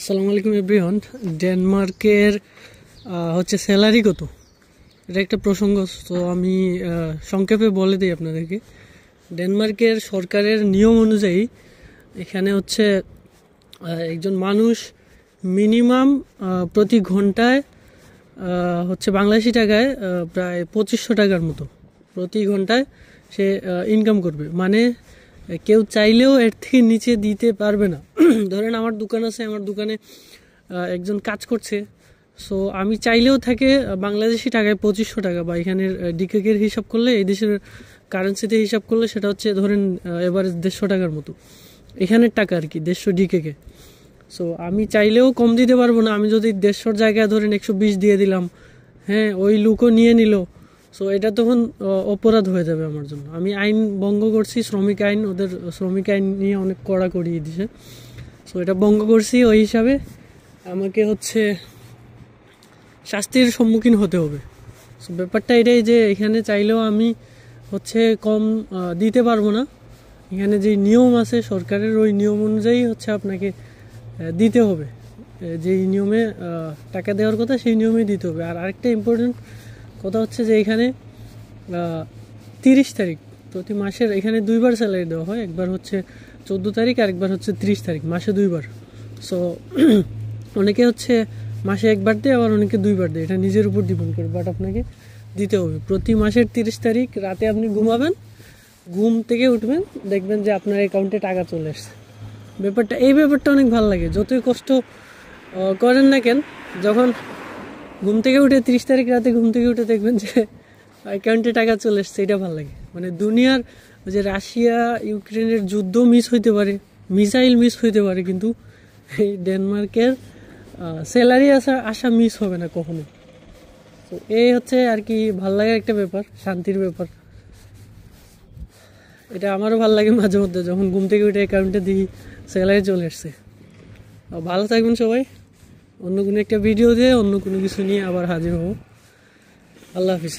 আসসালামু আলাইকুম এভরিওয়ান। ডেনমার্কের হচ্ছে স্যালারি কত, এটা একটা প্রসঙ্গ। তো আমি সংক্ষেপে বলে দিই আপনাদেরকে। ডেনমার্কের সরকারের নিয়ম অনুযায়ী এখানে হচ্ছে একজন মানুষ মিনিমাম প্রতি ঘন্টায় হচ্ছে বাংলাদেশি টাকায় প্রায় 2500 টাকার মতো প্রতি ঘন্টায় সে ইনকাম করবে। মানে কেউ চাইলেও এর থেকে নিচে দিতে পারবে না। ধরেন আমার দোকান আছে, আমার দোকানে একজন কাজ করছে, সো আমি চাইলেও থাকে বাংলাদেশি টাকায় 2500 টাকা, বা এখানের ডিকেকের হিসাব করলে, এই দেশের কারেন্সিতে হিসাব করলে সেটা হচ্ছে ধরেন এভারেজ 150 টাকার মতো, এখানের টাকা আর কি, 150 ডিকেকে। সো আমি চাইলেও কম দিতে পারবো না। আমি যদি 150 জায়গায় ধরেন 120 দিয়ে দিলাম, হ্যাঁ, ওই লুকও নিয়ে নিল, সো এটা তখন অপরাধ হয়ে যাবে আমার জন্য। আমি আইন ভঙ্গ করছি, শ্রমিক আইন, ওদের শ্রমিক আইন নিয়ে অনেক কড়া করিয়ে দিছে। সো এটা ভঙ্গ করছি, ওই হিসাবে আমাকে হচ্ছে শাস্তির সম্মুখীন হতে হবে। সো ব্যাপারটা এটাই যে এখানে চাইলেও আমি হচ্ছে কম দিতে পারবো না। এখানে যে নিয়ম আছে সরকারের, ওই নিয়ম অনুযায়ী হচ্ছে আপনাকে দিতে হবে, যেই নিয়মে টাকা দেওয়ার কথা সেই নিয়মেই দিতে হবে। আর আরেকটা ইম্পর্টেন্ট কথা হচ্ছে যে এখানে 30 তারিখ প্রতি মাসের এখানে 2বার স্যালারি দেওয়া হয়, একবার হচ্ছে 14 তারিখ আর একবার হচ্ছে 30 তারিখ, মাসে 2বার। সো অনেকে হচ্ছে মাসে একবার দেয়, আবার অনেকে 2বার দেয়, এটা নিজের উপর ডিপেন্ড করে, বাট আপনাকে দিতে হবে। প্রতি মাসের 30 তারিখ রাতে আপনি ঘুমাবেন, ঘুম থেকে উঠবেন, দেখবেন যে আপনার অ্যাকাউন্টে টাকা চলে আসছে। এই ব্যাপারটা অনেক ভালো লাগে। যতই কষ্ট করেন না কেন, যখন ঘুম থেকে উঠে 30 তারিখ রাতে ঘুম থেকে উঠে দেখবেন যে অ্যাকাউন্টে টাকা চলে এসছে, এটা ভালো লাগে। মানে দুনিয়ার যে রাশিয়া ইউক্রেনের যুদ্ধ মিস হইতে পারে, মিসাইল মিস হইতে পারে, কিন্তু এই ডেনমার্কের স্যালারি আসা মিস হবে না কখনো। তো এই হচ্ছে আর কি ভাল লাগার একটা ব্যাপার, শান্তির ব্যাপার। এটা আমারও ভালো লাগে মাঝে মধ্যে, যখন ঘুম থেকে উঠে অ্যাকাউন্টে দিই স্যালারি চলে এসছে। ভালো থাকবেন সবাই। অন্য কোনো একটা ভিডিও দিয়ে অন্য কোনো কিছু নিয়ে আবার হাজির হব। আল্লাহ হাফিজ।